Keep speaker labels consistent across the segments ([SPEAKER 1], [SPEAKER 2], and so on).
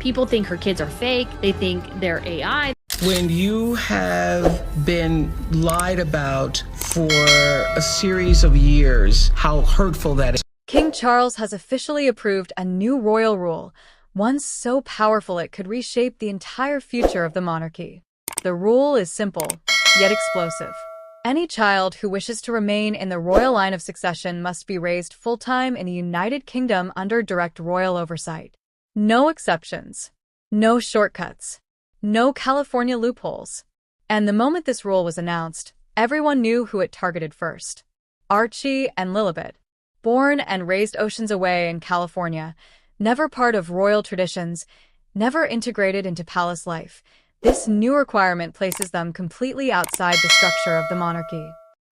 [SPEAKER 1] People think her kids are fake. They think they're AI.
[SPEAKER 2] When you have been lied about for a series of years, how hurtful that is.
[SPEAKER 3] King Charles has officially approved a new royal rule, one so powerful it could reshape the entire future of the monarchy. The rule is simple, yet explosive. Any child who wishes to remain in the royal line of succession must be raised full-time in the United Kingdom under direct royal oversight. No exceptions. No shortcuts. No California loopholes. And the moment this rule was announced, everyone knew who it targeted first. Archie and Lilibet, born and raised oceans away in California, never part of royal traditions, never integrated into palace life. This new requirement places them completely outside the structure of the monarchy.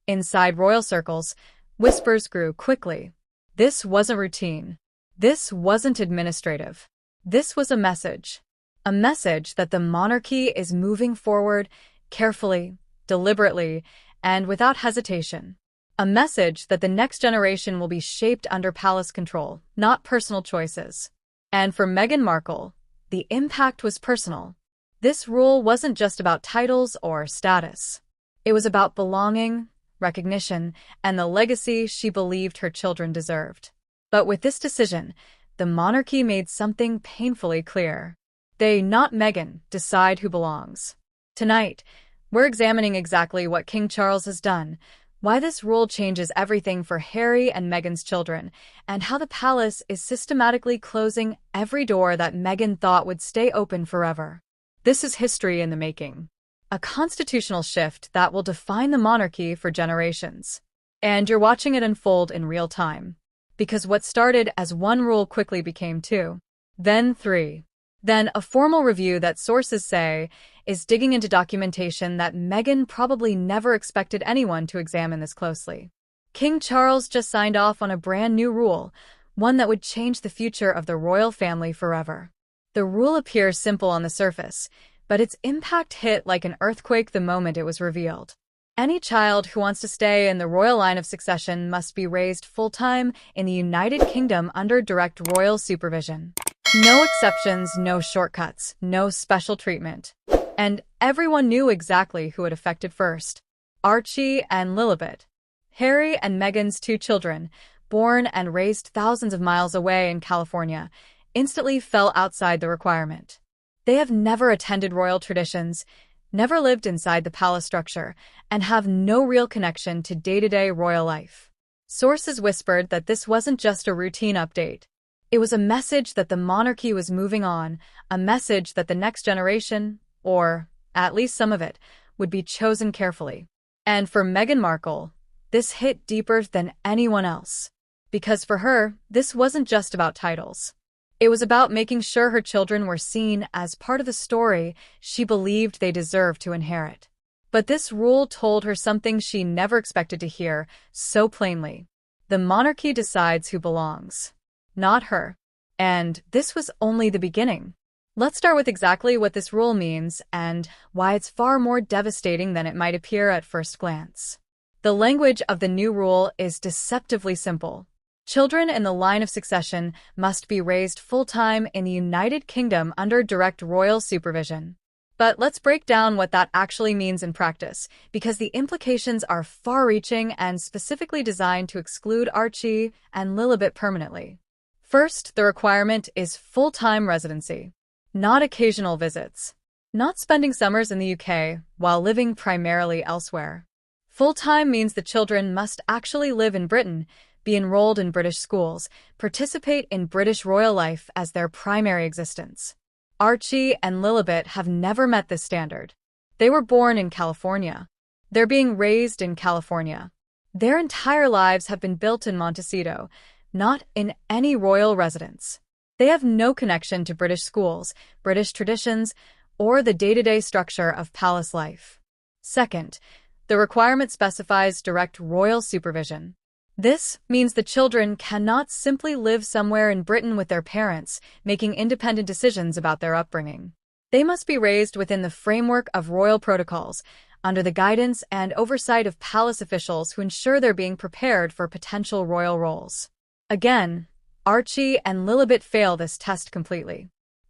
[SPEAKER 3] Inside royal circles, whispers grew quickly. This wasn't routine. This wasn't administrative. This was a message. A message that the monarchy is moving forward carefully, deliberately, and without hesitation. A message that the next generation will be shaped under palace control, not personal choices. And for Meghan Markle, the impact was personal. This rule wasn't just about titles or status. It was about belonging, recognition, and the legacy she believed her children deserved. But with this decision, the monarchy made something painfully clear. They, not Meghan, decide who belongs. Tonight, we're examining exactly what King Charles has done, why this rule changes everything for Harry and Meghan's children, and how the palace is systematically closing every door that Meghan thought would stay open forever. This is history in the making. A constitutional shift that will define the monarchy for generations. And you're watching it unfold in real time. Because what started as one rule quickly became two, then three. Then a formal review that sources say is digging into documentation that Meghan probably never expected anyone to examine this closely. King Charles just signed off on a brand new rule, one that would change the future of the royal family forever. The rule appears simple on the surface, but its impact hit like an earthquake the moment it was revealed. Any child who wants to stay in the royal line of succession must be raised full-time in the United Kingdom under direct royal supervision. No exceptions, no shortcuts, no special treatment. And everyone knew exactly who it affected first. Archie and Lilibet. Harry and Meghan's two children, born and raised thousands of miles away in California, instantly fell outside the requirement. They have never attended royal traditions, never lived inside the palace structure, and have no real connection to day-to-day royal life. Sources whispered that this wasn't just a routine update. It was a message that the monarchy was moving on, a message that the next generation, or at least some of it, would be chosen carefully. And for Meghan Markle, this hit deeper than anyone else. Because for her, this wasn't just about titles. It was about making sure her children were seen as part of the story she believed they deserved to inherit. But this rule told her something she never expected to hear so plainly. The monarchy decides who belongs, not her. And this was only the beginning. Let's start with exactly what this rule means and why it's far more devastating than it might appear at first glance. The language of the new rule is deceptively simple. Children in the line of succession must be raised full-time in the United Kingdom under direct royal supervision. But let's break down what that actually means in practice, because the implications are far-reaching and specifically designed to exclude Archie and Lilibet permanently. First, the requirement is full-time residency, not occasional visits, not spending summers in the UK while living primarily elsewhere. Full-time means the children must actually live in Britain, be enrolled in British schools, participate in British royal life as their primary existence. Archie and Lilibet have never met this standard. They were born in California. They're being raised in California. Their entire lives have been built in Montecito, not in any royal residence. They have no connection to British schools, British traditions, or the day-to-day structure of palace life. Second, the requirement specifies direct royal supervision. This means the children cannot simply live somewhere in Britain with their parents, making independent decisions about their upbringing. They must be raised within the framework of royal protocols, under the guidance and oversight of palace officials who ensure they're being prepared for potential royal roles. Again, Archie and Lilibet fail this test completely.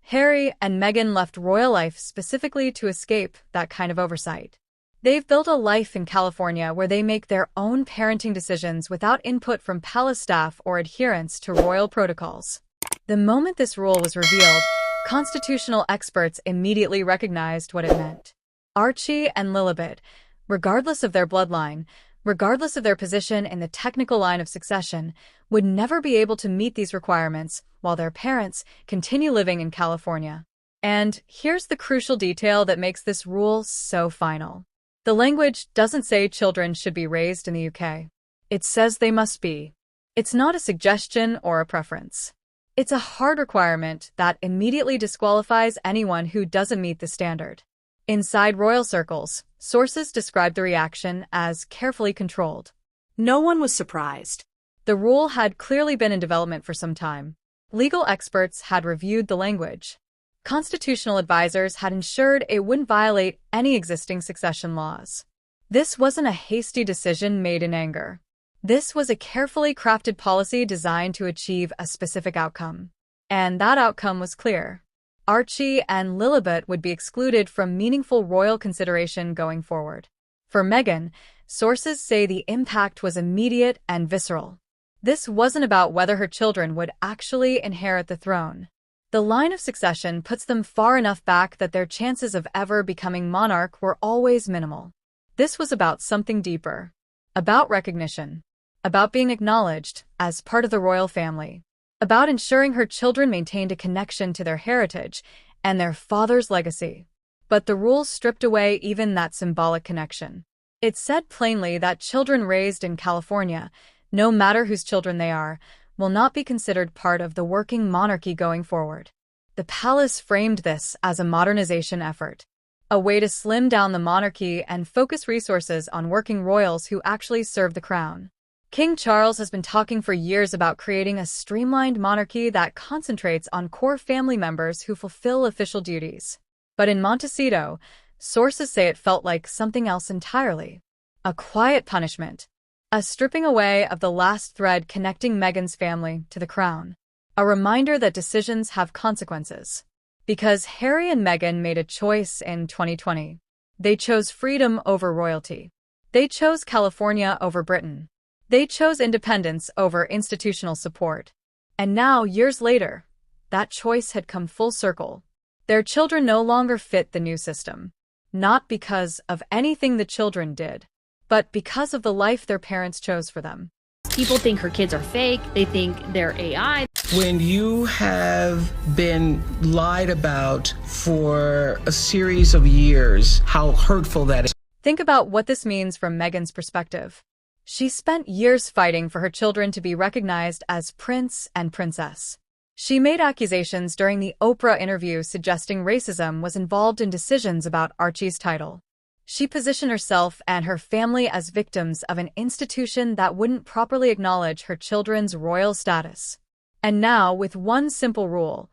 [SPEAKER 3] Harry and Meghan left royal life specifically to escape that kind of oversight. They've built a life in California where they make their own parenting decisions without input from palace staff or adherence to royal protocols. The moment this rule was revealed, constitutional experts immediately recognized what it meant. Archie and Lilibet, regardless of their bloodline, regardless of their position in the technical line of succession, would never be able to meet these requirements while their parents continue living in California. And here's the crucial detail that makes this rule so final. The language doesn't say children should be raised in the UK. It says they must be. It's not a suggestion or a preference. It's a hard requirement that immediately disqualifies anyone who doesn't meet the standard. Inside royal circles, sources described the reaction as carefully controlled.
[SPEAKER 4] No one was surprised.
[SPEAKER 3] The rule had clearly been in development for some time. Legal experts had reviewed the language. Constitutional advisors had ensured it wouldn't violate any existing succession laws. This wasn't a hasty decision made in anger. This was a carefully crafted policy designed to achieve a specific outcome. And that outcome was clear. Archie and Lilibet would be excluded from meaningful royal consideration going forward. For Meghan, sources say the impact was immediate and visceral. This wasn't about whether her children would actually inherit the throne. The line of succession puts them far enough back that their chances of ever becoming monarch were always minimal. This was about something deeper. About recognition. About being acknowledged as part of the royal family. About ensuring her children maintained a connection to their heritage and their father's legacy. But the rules stripped away even that symbolic connection. It said plainly that children raised in California, no matter whose children they are, will not be considered part of the working monarchy going forward. The palace framed this as a modernization effort, a way to slim down the monarchy and focus resources on working royals who actually serve the crown. King Charles has been talking for years about creating a streamlined monarchy that concentrates on core family members who fulfill official duties. But in Montecito, sources say it felt like something else entirely. A quiet punishment. A stripping away of the last thread connecting Meghan's family to the crown. A reminder that decisions have consequences. Because Harry and Meghan made a choice in 2020. They chose freedom over royalty. They chose California over Britain. They chose independence over institutional support. And now, years later, that choice had come full circle. Their children no longer fit the new system. Not because of anything the children did, but because of the life their parents chose for them.
[SPEAKER 1] People think her kids are fake. They think they're AI.
[SPEAKER 2] When you have been lied about for a series of years, how hurtful that is.
[SPEAKER 3] Think about what this means from Meghan's perspective. She spent years fighting for her children to be recognized as prince and princess. She made accusations during the Oprah interview suggesting racism was involved in decisions about Archie's title. She positioned herself and her family as victims of an institution that wouldn't properly acknowledge her children's royal status. And now, with one simple rule,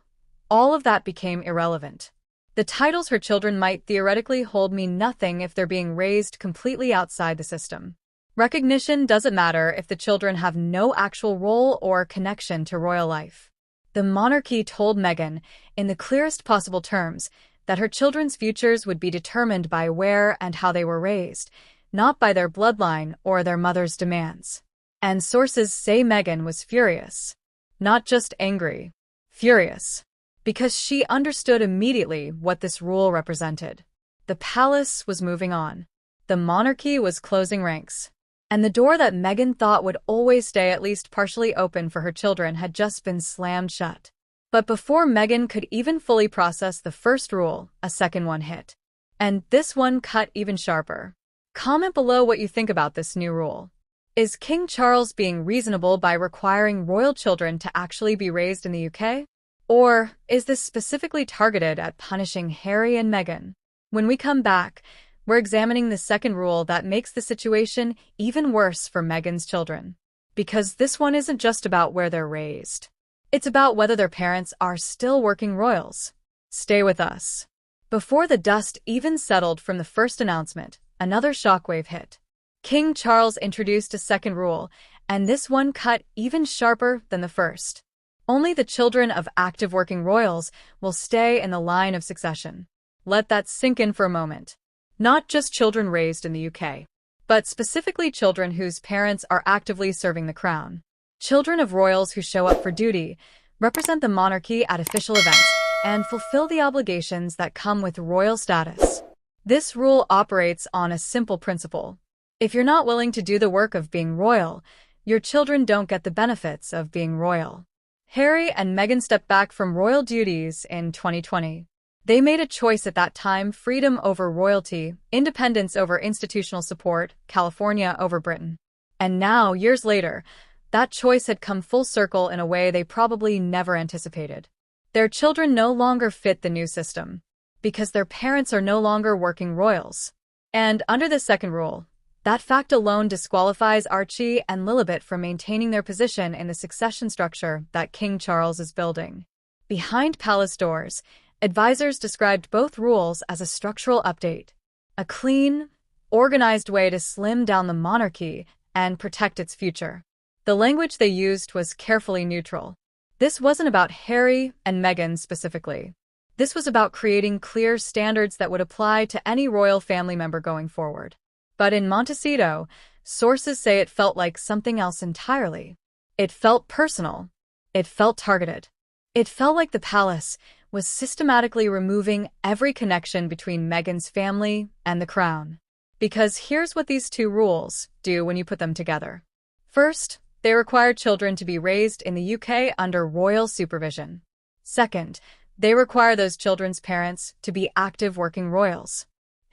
[SPEAKER 3] all of that became irrelevant. The titles her children might theoretically hold mean nothing if they're being raised completely outside the system. Recognition doesn't matter if the children have no actual role or connection to royal life. The monarchy told Meghan, in the clearest possible terms, that her children's futures would be determined by where and how they were raised, not by their bloodline or their mother's demands. And sources say Meghan was furious. Not just angry. Furious. Because she understood immediately what this rule represented. The palace was moving on. The monarchy was closing ranks. And the door that Meghan thought would always stay at least partially open for her children had just been slammed shut. But before Meghan could even fully process the first rule, a second one hit. And this one cut even sharper. Comment below what you think about this new rule. Is King Charles being reasonable by requiring royal children to actually be raised in the UK? Or is this specifically targeted at punishing Harry and Meghan? When we come back, we're examining the second rule that makes the situation even worse for Meghan's children. Because this one isn't just about where they're raised. It's about whether their parents are still working royals. Stay with us. Before the dust even settled from the first announcement, another shockwave hit. King Charles introduced a second rule, and this one cut even sharper than the first. Only the children of active working royals will stay in the line of succession. Let that sink in for a moment. Not just children raised in the UK, but specifically children whose parents are actively serving the crown. Children of royals who show up for duty, represent the monarchy at official events, and fulfill the obligations that come with royal status. This rule operates on a simple principle. If you're not willing to do the work of being royal, your children don't get the benefits of being royal. Harry and Meghan stepped back from royal duties in 2020. They made a choice at that time: freedom over royalty, independence over institutional support, California over Britain. And now, years later, that choice had come full circle in a way they probably never anticipated. Their children no longer fit the new system, because their parents are no longer working royals. And under the second rule, that fact alone disqualifies Archie and Lilibet from maintaining their position in the succession structure that King Charles is building. Behind palace doors, advisors described both rules as a structural update, a clean, organized way to slim down the monarchy and protect its future. The language they used was carefully neutral. This wasn't about Harry and Meghan specifically. This was about creating clear standards that would apply to any royal family member going forward. But in Montecito, sources say it felt like something else entirely. It felt personal. It felt targeted. It felt like the palace was systematically removing every connection between Meghan's family and the crown. Because here's what these two rules do when you put them together. First, they require children to be raised in the UK under royal supervision. Second, they require those children's parents to be active working royals.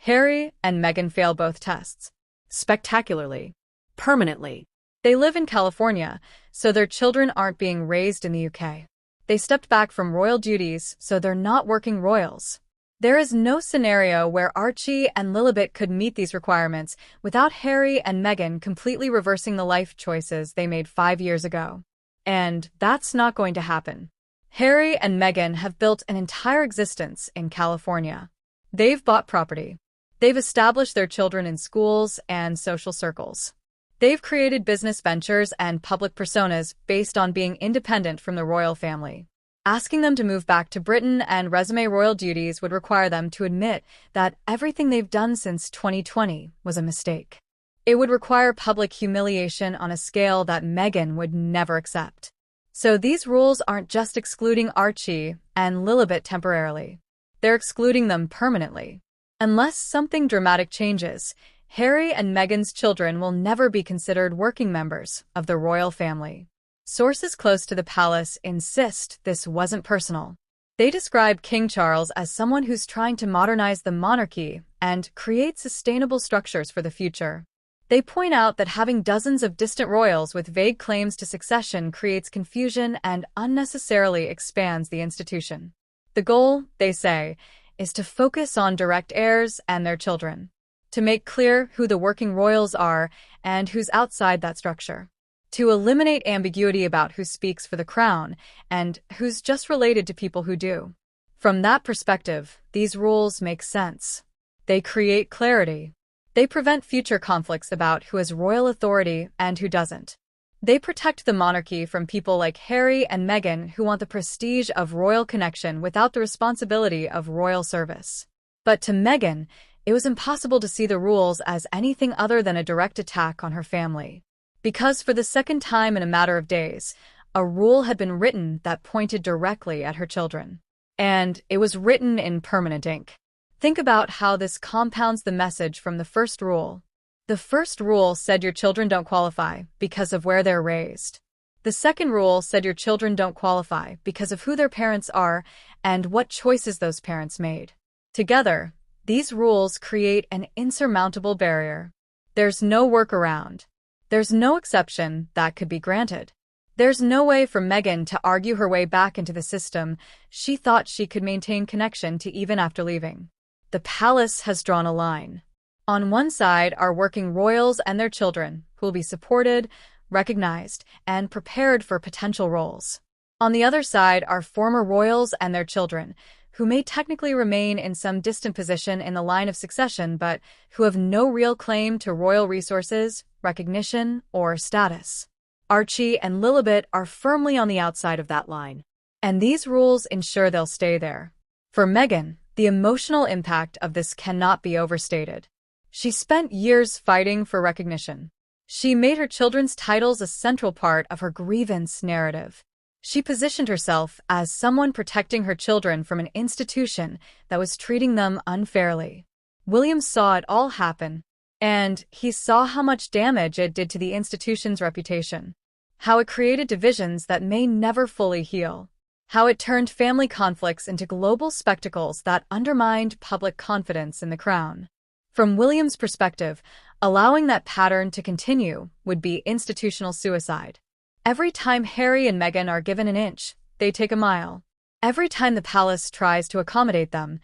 [SPEAKER 3] Harry and Meghan fail both tests. Spectacularly.
[SPEAKER 4] Permanently.
[SPEAKER 3] They live in California, so their children aren't being raised in the UK. They stepped back from royal duties, so they're not working royals. There is no scenario where Archie and Lilibet could meet these requirements without Harry and Meghan completely reversing the life choices they made 5 years ago. And that's not going to happen. Harry and Meghan have built an entire existence in California. They've bought property. They've established their children in schools and social circles. They've created business ventures and public personas based on being independent from the royal family. Asking them to move back to Britain and resume royal duties would require them to admit that everything they've done since 2020 was a mistake. It would require public humiliation on a scale that Meghan would never accept. So these rules aren't just excluding Archie and Lilibet temporarily. They're excluding them permanently. Unless something dramatic changes, Harry and Meghan's children will never be considered working members of the royal family. Sources close to the palace insist this wasn't personal. They describe King Charles as someone who's trying to modernize the monarchy and create sustainable structures for the future. They point out that having dozens of distant royals with vague claims to succession creates confusion and unnecessarily expands the institution. The goal, they say, is to focus on direct heirs and their children, to make clear who the working royals are and who's outside that structure, to eliminate ambiguity about who speaks for the crown and who's just related to people who do. From that perspective, these rules make sense. They create clarity. They prevent future conflicts about who has royal authority and who doesn't. They protect the monarchy from people like Harry and Meghan who want the prestige of royal connection without the responsibility of royal service. But to Meghan, it was impossible to see the rules as anything other than a direct attack on her family. Because for the second time in a matter of days, a rule had been written that pointed directly at her children. And it was written in permanent ink. Think about how this compounds the message from the first rule. The first rule said your children don't qualify because of where they're raised. The second rule said your children don't qualify because of who their parents are and what choices those parents made. Together, these rules create an insurmountable barrier. There's no workaround. There's no exception that could be granted. There's no way for Meghan to argue her way back into the system she thought she could maintain connection to even after leaving. The palace has drawn a line. On one side are working royals and their children, who will be supported, recognized, and prepared for potential roles. On the other side are former royals and their children, who may technically remain in some distant position in the line of succession but who have no real claim to royal resources, recognition, or status. Archie and Lilibet are firmly on the outside of that line. And these rules ensure they'll stay there. For Meghan, the emotional impact of this cannot be overstated. She spent years fighting for recognition. She made her children's titles a central part of her grievance narrative. She positioned herself as someone protecting her children from an institution that was treating them unfairly. William saw it all happen, and he saw how much damage it did to the institution's reputation, how it created divisions that may never fully heal, how it turned family conflicts into global spectacles that undermined public confidence in the crown. From William's perspective, allowing that pattern to continue would be institutional suicide. Every time Harry and Meghan are given an inch, they take a mile. Every time the palace tries to accommodate them,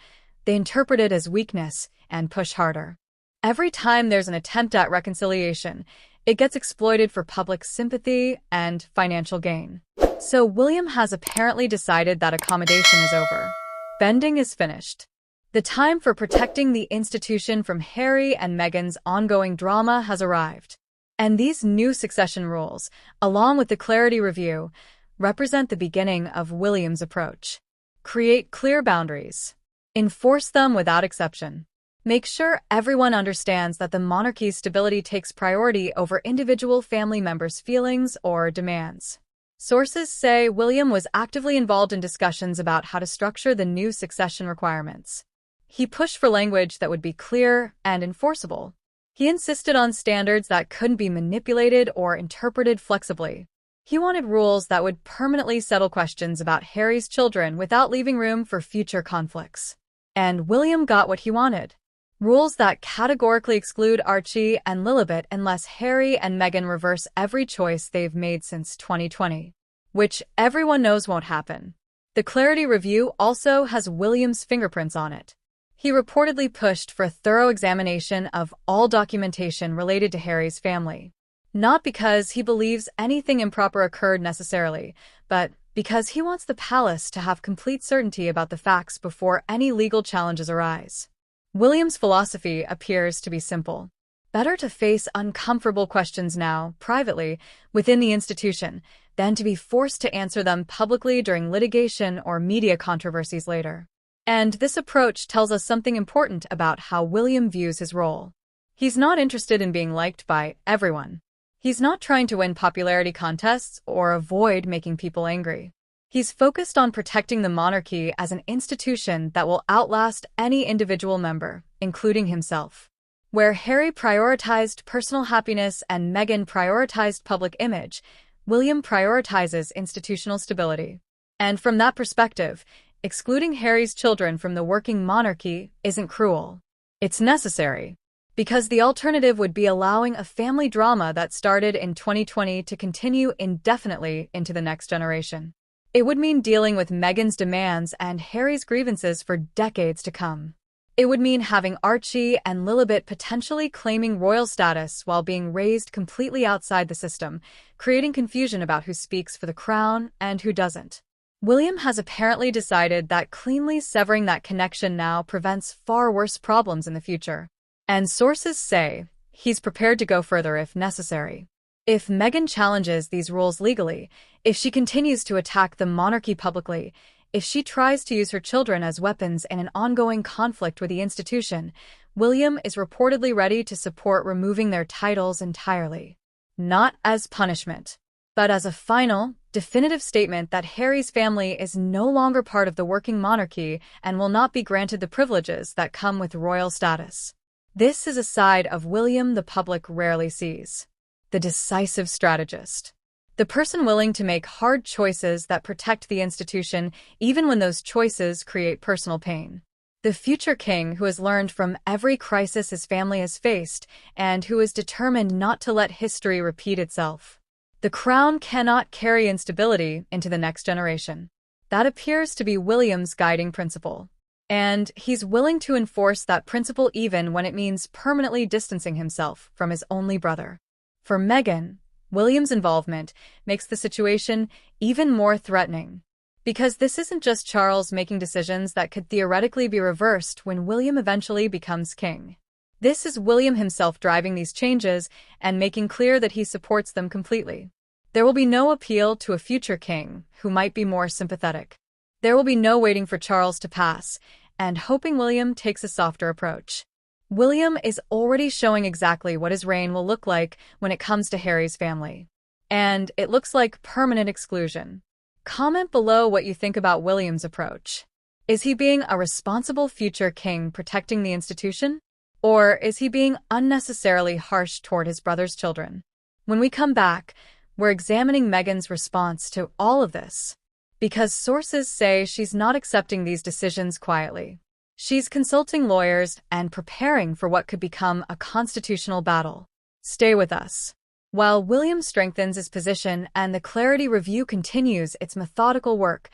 [SPEAKER 3] they interpret it as weakness and push harder. Every time there's an attempt at reconciliation, it gets exploited for public sympathy and financial gain. So William has apparently decided that accommodation is over. Bending is finished. The time for protecting the institution from Harry and Meghan's ongoing drama has arrived. And these new succession rules, along with the Clarity Review, represent the beginning of William's approach. Create clear boundaries. Enforce them without exception. Make sure everyone understands that the monarchy's stability takes priority over individual family members' feelings or demands. Sources say William was actively involved in discussions about how to structure the new succession requirements. He pushed for language that would be clear and enforceable. He insisted on standards that couldn't be manipulated or interpreted flexibly. He wanted rules that would permanently settle questions about Harry's children without leaving room for future conflicts. And William got what he wanted. Rules that categorically exclude Archie and Lilibet unless Harry and Meghan reverse every choice they've made since 2020. Which everyone knows won't happen. The Clarity Review also has William's fingerprints on it. He reportedly pushed for a thorough examination of all documentation related to Harry's family. Not because he believes anything improper occurred necessarily, but because he wants the palace to have complete certainty about the facts before any legal challenges arise. William's philosophy appears to be simple. Better to face uncomfortable questions now, privately, within the institution, than to be forced to answer them publicly during litigation or media controversies later. And this approach tells us something important about how William views his role. He's not interested in being liked by everyone. He's not trying to win popularity contests or avoid making people angry. He's focused on protecting the monarchy as an institution that will outlast any individual member, including himself. Where Harry prioritized personal happiness and Meghan prioritized public image, William prioritizes institutional stability. And from that perspective, excluding Harry's children from the working monarchy isn't cruel. It's necessary. Because the alternative would be allowing a family drama that started in 2020 to continue indefinitely into the next generation. It would mean dealing with Meghan's demands and Harry's grievances for decades to come. It would mean having Archie and Lilibet potentially claiming royal status while being raised completely outside the system, creating confusion about who speaks for the crown and who doesn't. William has apparently decided that cleanly severing that connection now prevents far worse problems in the future. And sources say he's prepared to go further if necessary. If Meghan challenges these rules legally, if she continues to attack the monarchy publicly, if she tries to use her children as weapons in an ongoing conflict with the institution, William is reportedly ready to support removing their titles entirely. Not as punishment, but as a final, definitive statement that Harry's family is no longer part of the working monarchy and will not be granted the privileges that come with royal status. This is a side of William the public rarely sees. The decisive strategist. The person willing to make hard choices that protect the institution even when those choices create personal pain. The future king who has learned from every crisis his family has faced and who is determined not to let history repeat itself. The crown cannot carry instability into the next generation. That appears to be William's guiding principle. And he's willing to enforce that principle even when it means permanently distancing himself from his only brother. For Meghan, William's involvement makes the situation even more threatening. Because this isn't just Charles making decisions that could theoretically be reversed when William eventually becomes king. This is William himself driving these changes and making clear that he supports them completely. There will be no appeal to a future king who might be more sympathetic. There will be no waiting for Charles to pass and hoping William takes a softer approach. William is already showing exactly what his reign will look like when it comes to Harry's family. And it looks like permanent exclusion. Comment below what you think about William's approach. Is he being a responsible future king protecting the institution? Or is he being unnecessarily harsh toward his brother's children? When we come back, we're examining Meghan's response to all of this. Because sources say she's not accepting these decisions quietly. She's consulting lawyers and preparing for what could become a constitutional battle. Stay with us. While William strengthens his position and the Clarity Review continues its methodical work,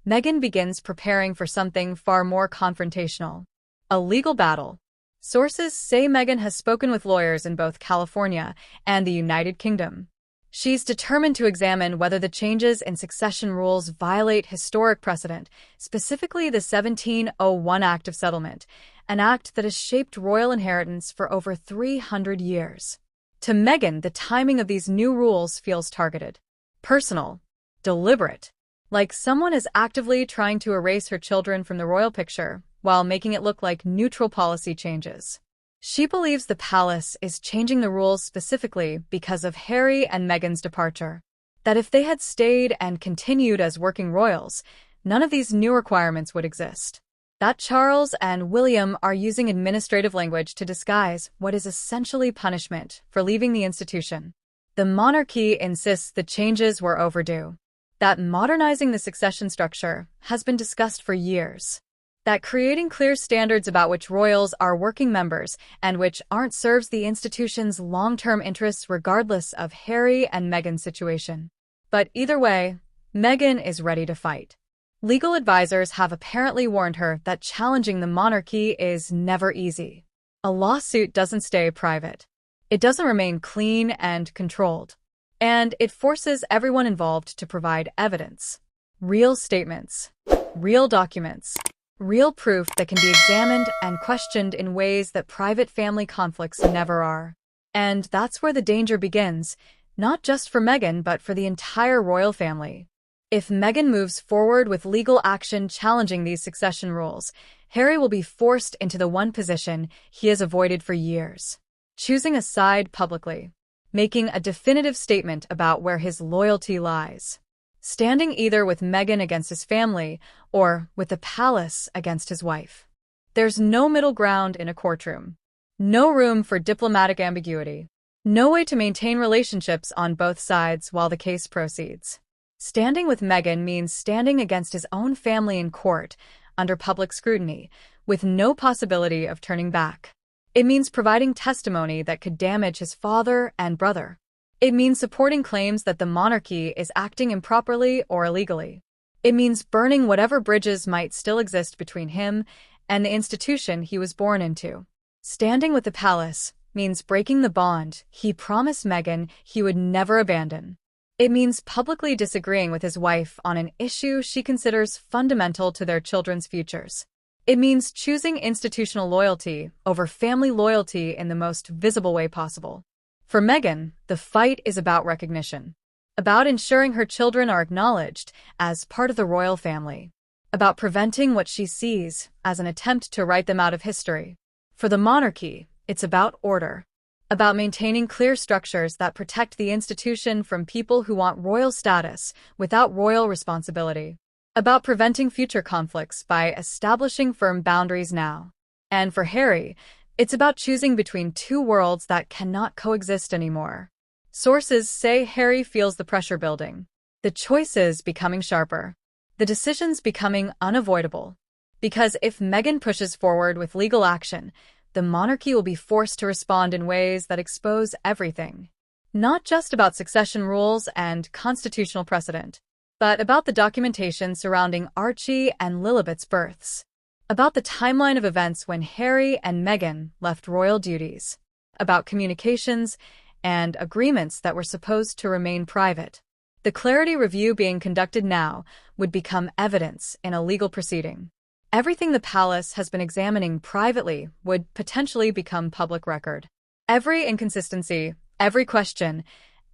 [SPEAKER 3] Meghan begins preparing for something far more confrontational. A legal battle. Sources say Meghan has spoken with lawyers in both California and the United Kingdom. She's determined to examine whether the changes in succession rules violate historic precedent, specifically the 1701 Act of Settlement, an act that has shaped royal inheritance for over 300 years. To Meghan, the timing of these new rules feels targeted, personal, deliberate, like someone is actively trying to erase her children from the royal picture while making it look like neutral policy changes. She believes the palace is changing the rules specifically because of Harry and Meghan's departure. That if they had stayed and continued as working royals, none of these new requirements would exist. That Charles and William are using administrative language to disguise what is essentially punishment for leaving the institution. The monarchy insists the changes were overdue. That modernizing the succession structure has been discussed for years. That creating clear standards about which royals are working members and which aren't serves the institution's long-term interests regardless of Harry and Meghan's situation. But either way, Meghan is ready to fight. Legal advisors have apparently warned her that challenging the monarchy is never easy. A lawsuit doesn't stay private. It doesn't remain clean and controlled. And it forces everyone involved to provide evidence. Real statements. Real documents. Real proof that can be examined and questioned in ways that private family conflicts never are. And that's where the danger begins, not just for Meghan but for the entire royal family. If Meghan moves forward with legal action challenging these succession rules, Harry will be forced into the one position he has avoided for years, choosing a side publicly, making a definitive statement about where his loyalty lies. Standing either with Meghan against his family or with the palace against his wife. There's no middle ground in a courtroom. No room for diplomatic ambiguity. No way to maintain relationships on both sides while the case proceeds. Standing with Meghan means standing against his own family in court, under public scrutiny, with no possibility of turning back. It means providing testimony that could damage his father and brother. It means supporting claims that the monarchy is acting improperly or illegally. It means burning whatever bridges might still exist between him and the institution he was born into. Standing with the palace means breaking the bond he promised Meghan he would never abandon. It means publicly disagreeing with his wife on an issue she considers fundamental to their children's futures. It means choosing institutional loyalty over family loyalty in the most visible way possible. For Meghan, the fight is about recognition, about ensuring her children are acknowledged as part of the royal family, about preventing what she sees as an attempt to write them out of history. For the monarchy, it's about order, about maintaining clear structures that protect the institution from people who want royal status without royal responsibility, about preventing future conflicts by establishing firm boundaries now. And for Harry, it's about choosing between two worlds that cannot coexist anymore. Sources say Harry feels the pressure building, the choices becoming sharper, the decisions becoming unavoidable. Because if Meghan pushes forward with legal action, the monarchy will be forced to respond in ways that expose everything. Not just about succession rules and constitutional precedent, but about the documentation surrounding Archie and Lilibet's births. About the timeline of events when Harry and Meghan left royal duties, about communications and agreements that were supposed to remain private. The Clarity Review being conducted now would become evidence in a legal proceeding. Everything the palace has been examining privately would potentially become public record. Every inconsistency, every question,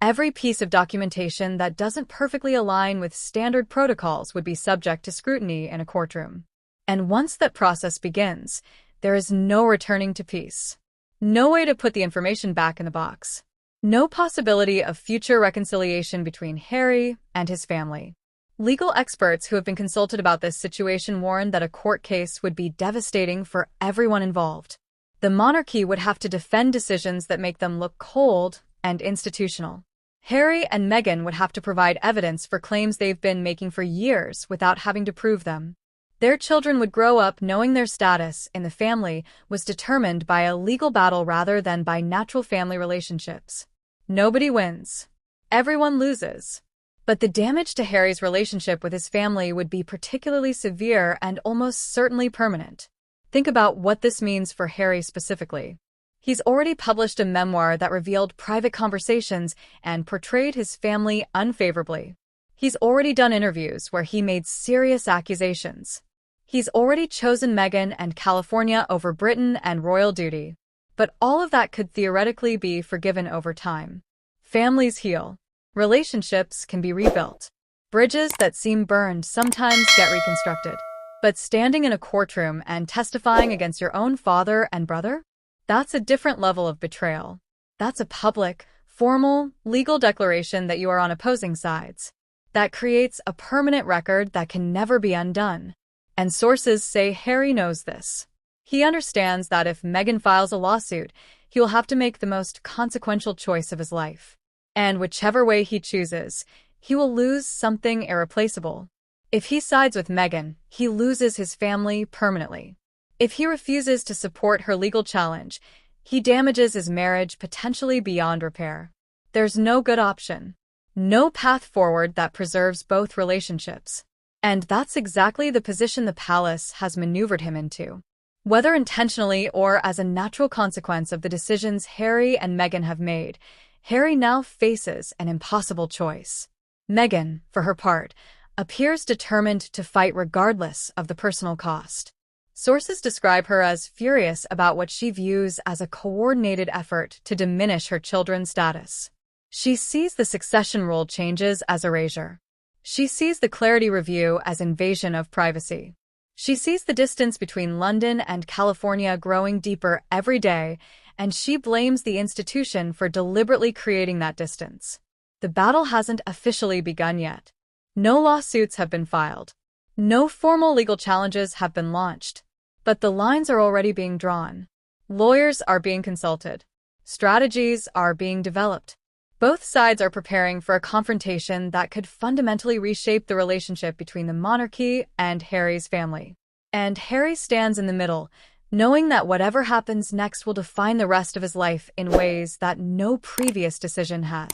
[SPEAKER 3] Every piece of documentation that doesn't perfectly align with standard protocols would be subject to scrutiny in a courtroom. And once that process begins, there is no returning to peace. No way to put the information back in the box. No possibility of future reconciliation between Harry and his family. Legal experts who have been consulted about this situation warn that a court case would be devastating for everyone involved. The monarchy would have to defend decisions that make them look cold and institutional. Harry and Meghan would have to provide evidence for claims they've been making for years without having to prove them. Their children would grow up knowing their status in the family was determined by a legal battle rather than by natural family relationships. Nobody wins. Everyone loses. But the damage to Harry's relationship with his family would be particularly severe and almost certainly permanent. Think about what this means for Harry specifically. He's already published a memoir that revealed private conversations and portrayed his family unfavorably. He's already done interviews where he made serious accusations. He's already chosen Meghan and California over Britain and royal duty. But all of that could theoretically be forgiven over time. Families heal. Relationships can be rebuilt. Bridges that seem burned sometimes get reconstructed. But standing in a courtroom and testifying against your own father and brother? That's a different level of betrayal. That's a public, formal, legal declaration that you are on opposing sides. That creates a permanent record that can never be undone. And sources say Harry knows this. He understands that if Meghan files a lawsuit, he will have to make the most consequential choice of his life. And whichever way he chooses, he will lose something irreplaceable. If he sides with Meghan, he loses his family permanently. If he refuses to support her legal challenge, he damages his marriage potentially beyond repair. There's no good option. No path forward that preserves both relationships. And that's exactly the position the palace has maneuvered him into. Whether intentionally or as a natural consequence of the decisions Harry and Meghan have made, Harry now faces an impossible choice. Meghan, for her part, appears determined to fight regardless of the personal cost. Sources describe her as furious about what she views as a coordinated effort to diminish her children's status. She sees the succession rule changes as erasure. She sees the Clarity Review as invasion of privacy. She sees the distance between London and California growing deeper every day, and she blames the institution for deliberately creating that distance. The battle hasn't officially begun yet. No lawsuits have been filed. No formal legal challenges have been launched. But the lines are already being drawn. Lawyers are being consulted. Strategies are being developed. Both sides are preparing for a confrontation that could fundamentally reshape the relationship between the monarchy and Harry's family. And Harry stands in the middle, knowing that whatever happens next will define the rest of his life in ways that no previous decision has.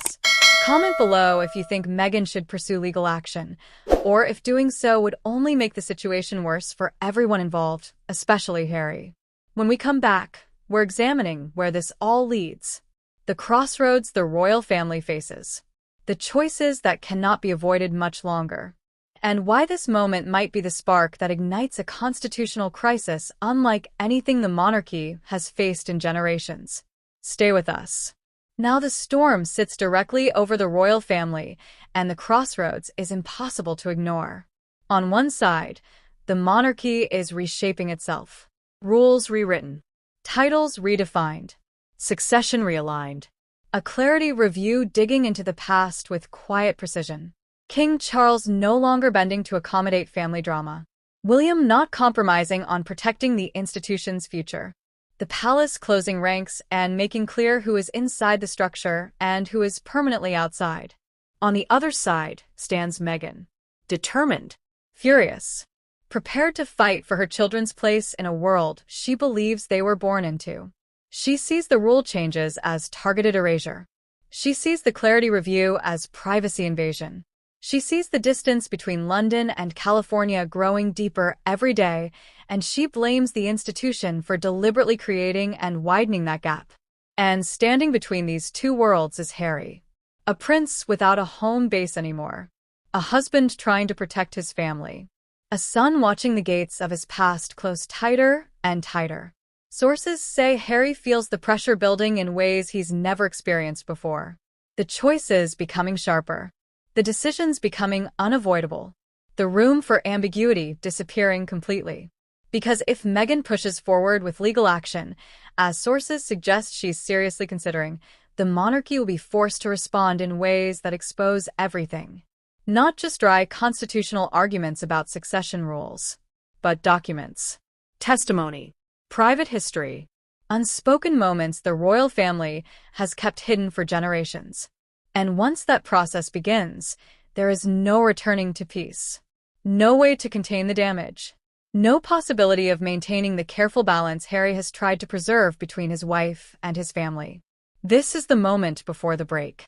[SPEAKER 3] Comment below if you think Meghan should pursue legal action, or if doing so would only make the situation worse for everyone involved, especially Harry. When we come back, we're examining where this all leads. The crossroads the royal family faces. The choices that cannot be avoided much longer. And why this moment might be the spark that ignites a constitutional crisis unlike anything the monarchy has faced in generations. Stay with us. Now the storm sits directly over the royal family, and the crossroads is impossible to ignore. On one side, the monarchy is reshaping itself. Rules rewritten. Titles redefined. Succession realigned. A Clarity Review digging into the past with quiet precision. King Charles no longer bending to accommodate family drama. William not compromising on protecting the institution's future. The palace closing ranks and making clear who is inside the structure and who is permanently outside. On the other side stands Meghan. Determined. Furious. Prepared to fight for her children's place in a world she believes they were born into. She sees the rule changes as targeted erasure. She sees the Clarity Review as privacy invasion. She sees the distance between London and California growing deeper every day, and she blames the institution for deliberately creating and widening that gap. And standing between these two worlds is Harry. A prince without a home base anymore. A husband trying to protect his family. A son watching the gates of his past close tighter and tighter. Sources say Harry feels the pressure building in ways he's never experienced before. The choices becoming sharper. The decisions becoming unavoidable. The room for ambiguity disappearing completely. Because if Meghan pushes forward with legal action, as sources suggest she's seriously considering, the monarchy will be forced to respond in ways that expose everything. Not just dry constitutional arguments about succession rules, but documents,
[SPEAKER 4] Testimony.
[SPEAKER 3] private history, unspoken moments the royal family has kept hidden for generations. And once that process begins, there is no returning to peace. No way to contain the damage. No possibility of maintaining the careful balance Harry has tried to preserve between his wife and his family. This is the moment before the break.